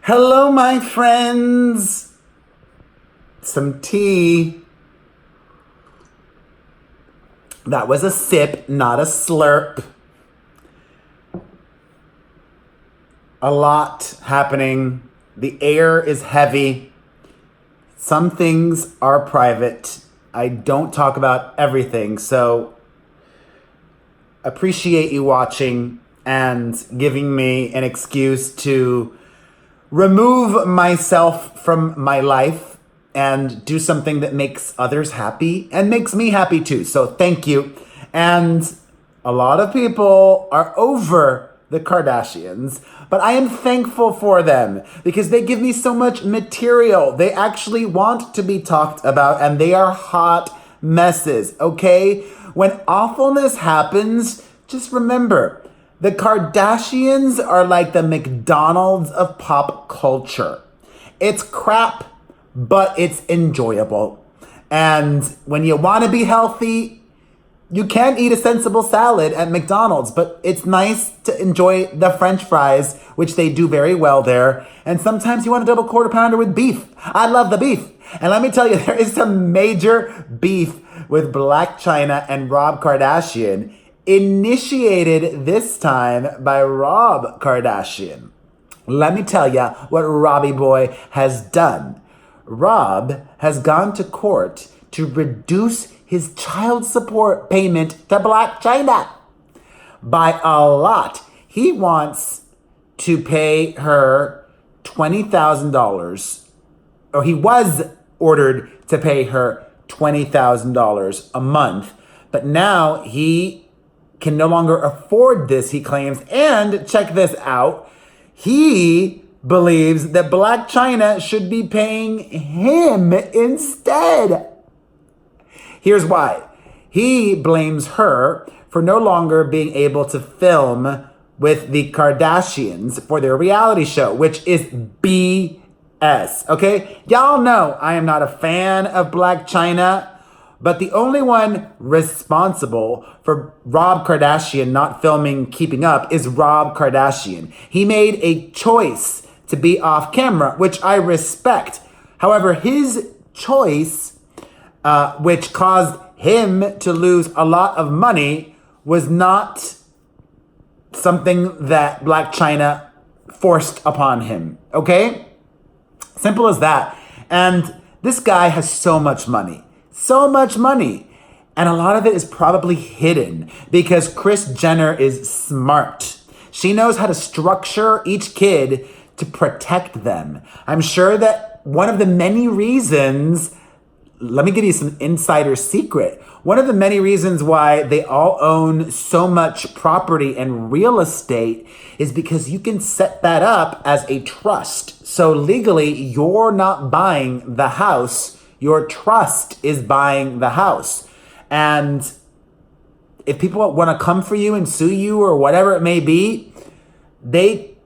Hello, my friends. Some tea. That was a sip, not a slurp. A lot happening. The air is heavy. Some things are private. I don't talk about everything, so appreciate you watching and giving me an excuse to remove myself from my life and do something that makes others happy and makes me happy too. So thank you. And a lot of people are over the Kardashians, but I am thankful for them because they give me so much material. They actually want to be talked about and they are hot messes, okay? When awfulness happens, just remember, the Kardashians are like the McDonald's of pop culture. It's crap, but it's enjoyable. And when you want to be healthy, you can eat a sensible salad at McDonald's, but it's nice to enjoy the French fries, which they do very well there. And sometimes you want a double quarter pounder with beef. I love the beef. And let me tell you, there is some major beef with Blac Chyna and Rob Kardashian, initiated this time by Rob Kardashian. Let me tell you what Robbie boy has done. Rob has gone to court to reduce his child support payment to Blac Chyna by a lot. He wants to pay her $20,000, or he was ordered to pay her $20,000 a month, but now he can no longer afford this, he claims. And check this out, he believes that Blac Chyna should be paying him instead. Here's why. He blames her for no longer being able to film with the Kardashians for their reality show, which is BS, okay? Y'all know I am not a fan of Blac Chyna, but the only one responsible for Rob Kardashian not filming Keeping Up is Rob Kardashian. He made a choice to be off camera, which I respect. However, his choice, which caused him to lose a lot of money, was not something that Blac Chyna forced upon him, okay? Simple as that. And this guy has so much money. So much money. And a lot of it is probably hidden because Kris Jenner is smart. She knows how to structure each kid to protect them. I'm sure that one of the many reasons, let me give you some insider secret. One of the many reasons why they all own so much property and real estate is because you can set that up as a trust. So legally, you're not buying the house. Your trust is buying the house. And if people want to come for you and sue you or whatever it may be, they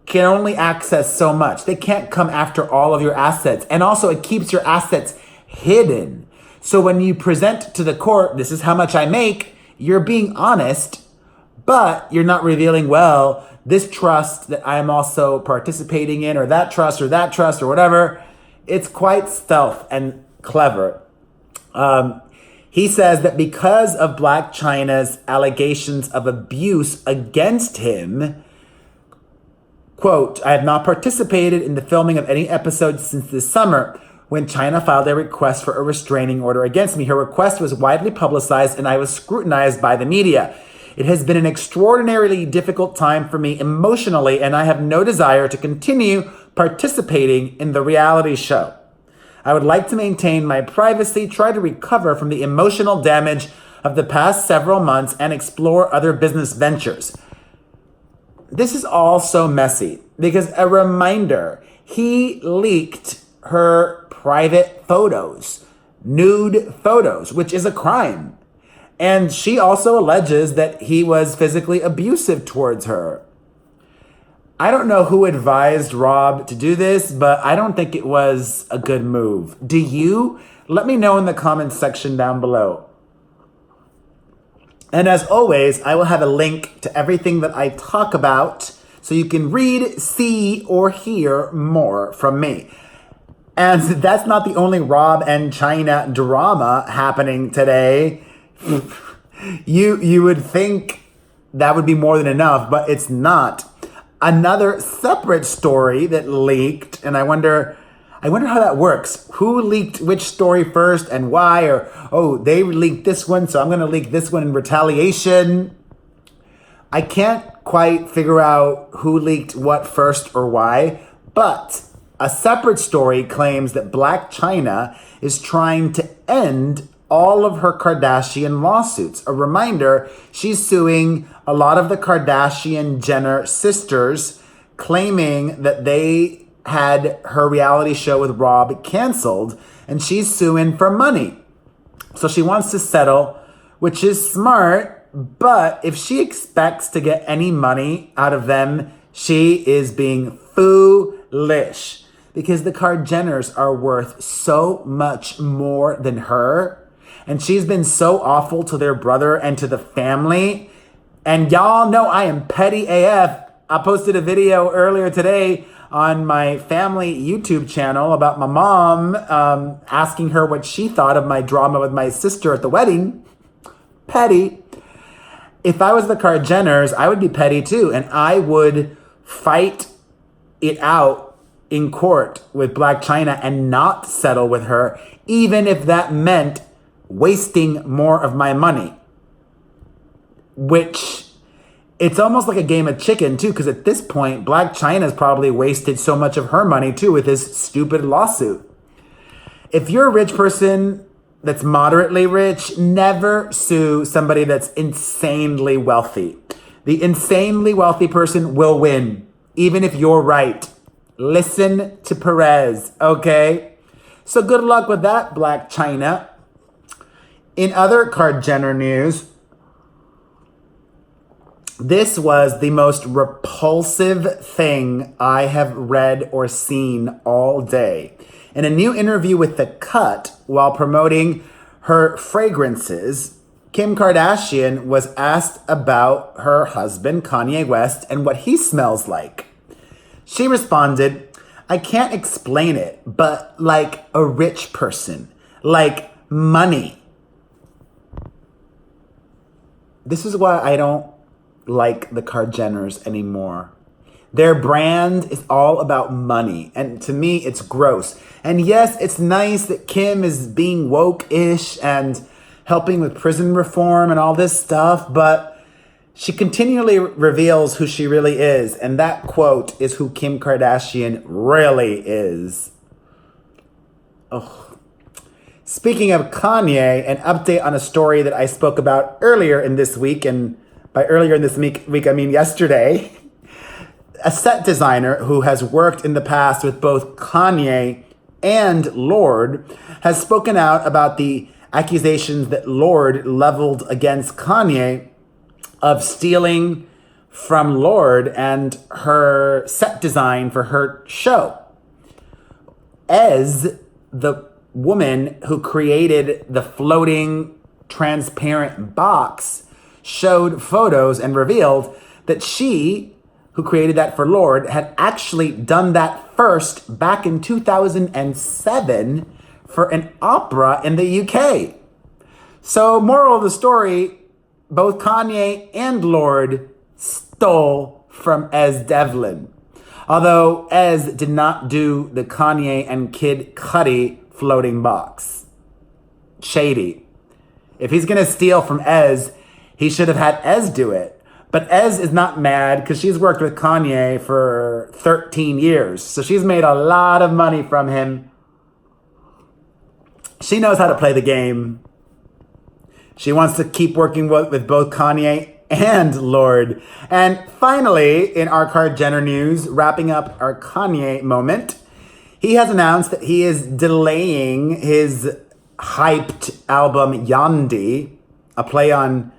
can only access so much. They can't come after all of your assets. And also it keeps your assets hidden. So when you present to the court, this is how much I make, you're being honest, but you're not revealing, well, this trust that I am also participating in, or that trust or whatever. It's quite stealth and clever. He says that because of Blac Chyna's allegations of abuse against him, quote, I have not participated in the filming of any episodes since this summer when Chyna filed a request for a restraining order against me. Her request was widely publicized and I was scrutinized by the media. It has been an extraordinarily difficult time for me emotionally, and I have no desire to continue participating in the reality show. I would like to maintain my privacy, try to recover from the emotional damage of the past several months, and explore other business ventures. This is all so messy because a reminder, he leaked her private photos, nude photos, which is a crime. And she also alleges that he was physically abusive towards her. I don't know who advised Rob to do this, but I don't think it was a good move. Do you? Let me know in the comments section down below. And as always, I will have a link to everything that I talk about so you can read, see, or hear more from me. And that's not the only Rob and Chyna drama happening today. You would think that would be more than enough, but it's not. Another separate story that leaked, and I wonder how that works. Who leaked which story first and why? Or, oh, they leaked this one, so I'm going to leak this one in retaliation. I can't quite figure out who leaked what first or why, but a separate story claims that Blac Chyna is trying to end all of her Kardashian lawsuits. A reminder, she's suing a lot of the Kardashian-Jenner sisters, claiming that they had her reality show with Rob canceled, and she's suing for money. So she wants to settle, which is smart, but if she expects to get any money out of them, she is being foolish, because the KarJenners are worth so much more than her. And she's been so awful to their brother and to the family. And y'all know I am petty AF. I posted a video earlier today on my family YouTube channel about my mom asking her what she thought of my drama with my sister at the wedding. Petty. If I was the KarJenners, I would be petty too. And I would fight it out in court with Blac Chyna and not settle with her, even if that meant wasting more of my money. Which, it's almost like a game of chicken too, because at this point, Blac Chyna's probably wasted so much of her money too with this stupid lawsuit. If you're a rich person that's moderately rich, never sue somebody that's insanely wealthy. The insanely wealthy person will win, even if you're right. Listen to Perez, okay? So good luck with that, Blac Chyna. In other KarJenner news, this was the most repulsive thing I have read or seen all day. In a new interview with The Cut, while promoting her fragrances, Kim Kardashian was asked about her husband, Kanye West, and what he smells like. She responded, "I can't explain it, but like a rich person, like money." This is why I don't like the KarJenners anymore. Their brand is all about money. And to me, it's gross. And yes, it's nice that Kim is being woke-ish and helping with prison reform and all this stuff, but she continually reveals who she really is. And that quote is who Kim Kardashian really is. Ugh. Speaking of Kanye, an update on a story that I spoke about earlier in this week, and by earlier in this week I mean yesterday. A set designer who has worked in the past with both Kanye and Lorde has spoken out about the accusations that Lorde leveled against Kanye of stealing from Lorde and her set design for her show. As the woman who created the floating transparent box showed photos and revealed that she, who created that for Lorde, had actually done that first back in 2007 for an opera in the UK. So, moral of the story, both Kanye and Lorde stole from Ez Devlin. Although Ez did not do the Kanye and Kid Cudi floating box. Shady. If he's gonna steal from Ez, he should have had Ez do it. But Ez is not mad because she's worked with Kanye for 13 years. So she's made a lot of money from him. She knows how to play the game. She wants to keep working with both Kanye and Lorde. And finally, in our KarJenner news, wrapping up our Kanye moment, he has announced that he is delaying his hyped album Yandi, a play on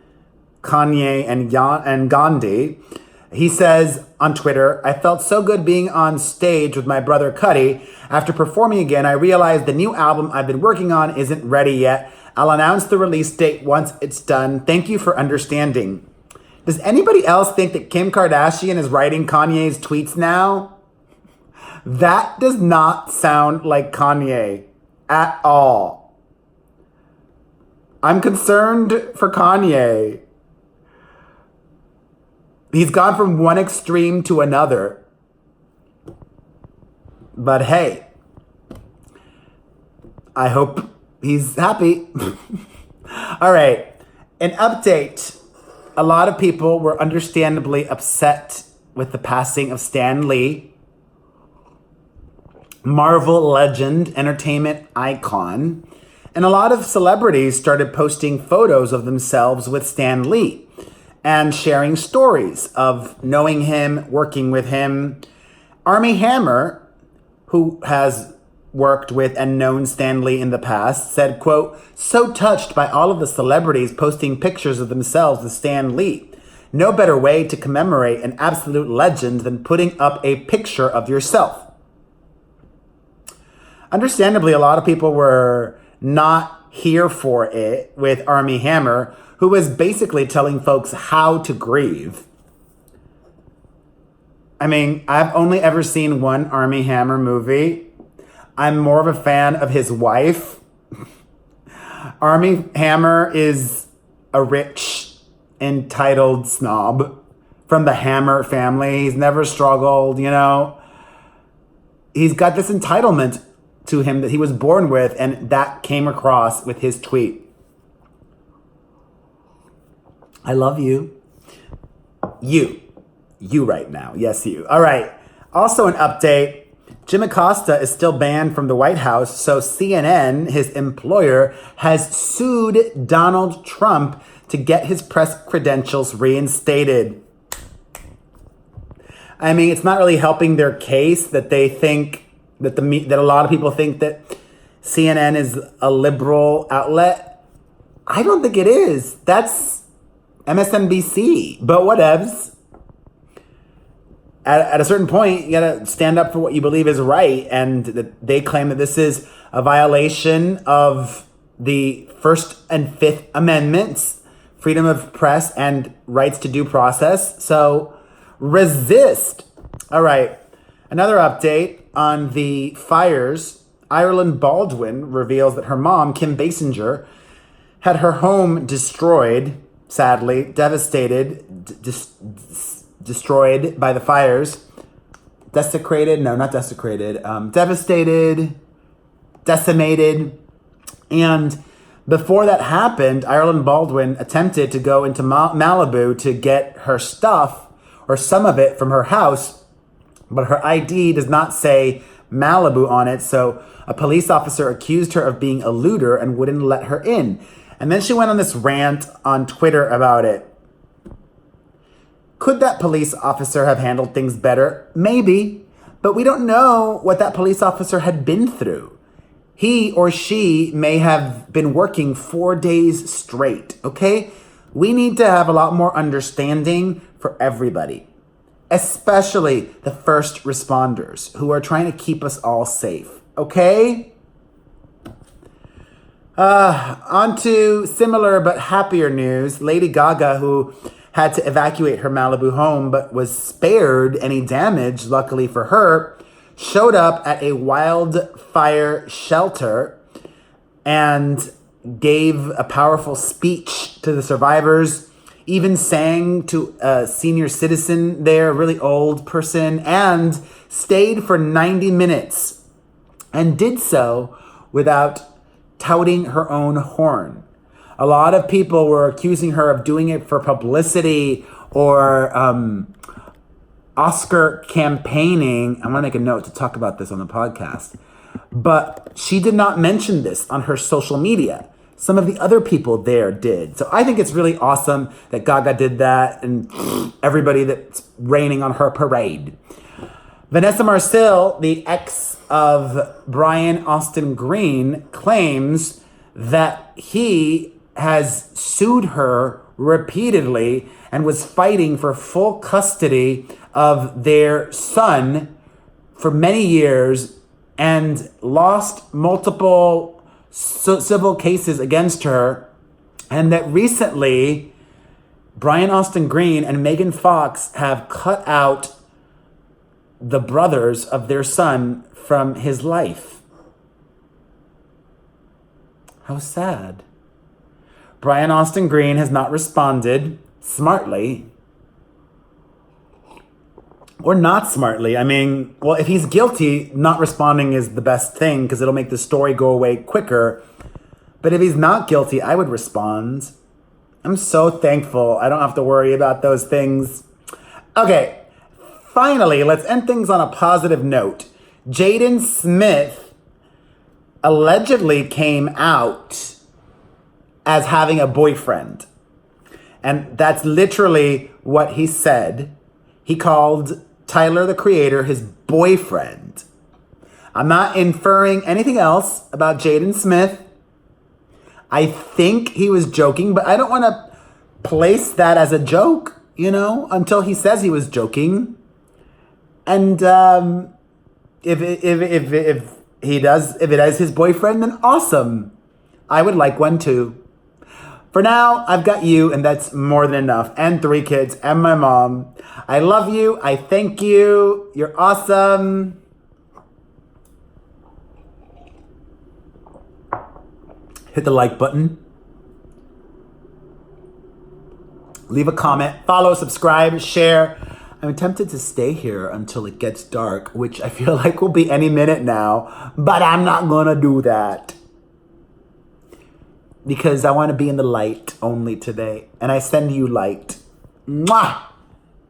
Kanye and Gandhi. He says on Twitter, "I felt so good being on stage with my brother Cudi. After performing again, I realized the new album I've been working on isn't ready yet. I'll announce the release date once it's done. Thank you for understanding." Does anybody else think that Kim Kardashian is writing Kanye's tweets now? That does not sound like Kanye at all. I'm concerned for Kanye. He's gone from one extreme to another. But hey, I hope he's happy. All right, an update. A lot of people were understandably upset with the passing of Stan Lee, Marvel legend, entertainment icon, and a lot of celebrities started posting photos of themselves with Stan Lee and sharing stories of knowing him, working with him. Armie Hammer, who has worked with and known Stan Lee in the past, said, quote, "So touched by all of the celebrities posting pictures of themselves with Stan Lee. No better way to commemorate an absolute legend than putting up a picture of yourself." Understandably, a lot of people were not here for it with Armie Hammer, who was basically telling folks how to grieve. I mean, I've only ever seen one Armie Hammer movie. I'm more of a fan of his wife. Armie Hammer is a rich, entitled snob from the Hammer family. He's never struggled, you know. He's got this entitlement to him that he was born with, and that came across with his tweet. I love you. You right now. Yes, you. All right. Also an update. Jim Acosta is still banned from the White House, so CNN, his employer, has sued Donald Trump to get his press credentials reinstated. I mean, it's not really helping their case that they think that a lot of people think that CNN is a liberal outlet. I don't think it is. That's MSNBC, but whatevs. At a certain point, you gotta stand up for what you believe is right, and they claim that this is a violation of the First and Fifth Amendments, freedom of press and rights to due process. So resist. All right, another update on the fires. Ireland Baldwin reveals that her mom, Kim Basinger, had her home destroyed, sadly, devastated, destroyed by the fires. Desecrated? No, not desecrated. Devastated, decimated. And before that happened, Ireland Baldwin attempted to go into Malibu to get her stuff, or some of it, from her house, but her ID does not say Malibu on it, so a police officer accused her of being a looter and wouldn't let her in. And then she went on this rant on Twitter about it. Could that police officer have handled things better? Maybe, but we don't know what that police officer had been through. He or she may have been working 4 days straight, okay? We need to have a lot more understanding for everybody, especially the first responders who are trying to keep us all safe, okay? On to similar but happier news. Lady Gaga, who had to evacuate her Malibu home but was spared any damage, luckily for her, showed up at a wildfire shelter and gave a powerful speech to the survivors, even sang to a senior citizen there, a really old person, and stayed for 90 minutes and did so without touting her own horn. A lot of people were accusing her of doing it for publicity or Oscar campaigning. I'm going to make a note to talk about this on the podcast. But she did not mention this on her social media. Some of the other people there did. So I think it's really awesome that Gaga did that and everybody that's raining on her parade. Vanessa Marcil, the ex of Brian Austin Green, claims that he has sued her repeatedly and was fighting for full custody of their son for many years and lost multiple civil cases against her, and that recently Brian Austin Green and Megan Fox have cut out the brothers of their son from his life. How sad. Brian Austin Green has not responded smartly. Or not smartly. I mean, well, if he's guilty, not responding is the best thing because it'll make the story go away quicker. But if he's not guilty, I would respond. I'm so thankful I don't have to worry about those things. Okay, finally, let's end things on a positive note. Jaden Smith allegedly came out as having a boyfriend. And that's literally what he said. He called Tyler, the Creator, his boyfriend. I'm not inferring anything else about Jaden Smith. I think he was joking, but I don't want to place that as a joke, until he says he was joking. And if it is his boyfriend, then awesome. I would like one too. For now, I've got you, and that's more than enough. And 3 kids, and my mom. I love you. I thank you. You're awesome. Hit the like button. Leave a comment. Follow, subscribe, share. I'm tempted to stay here until it gets dark, which I feel like will be any minute now. But I'm not going to do that. Because I want to be in the light only today. And I send you light. Mwah!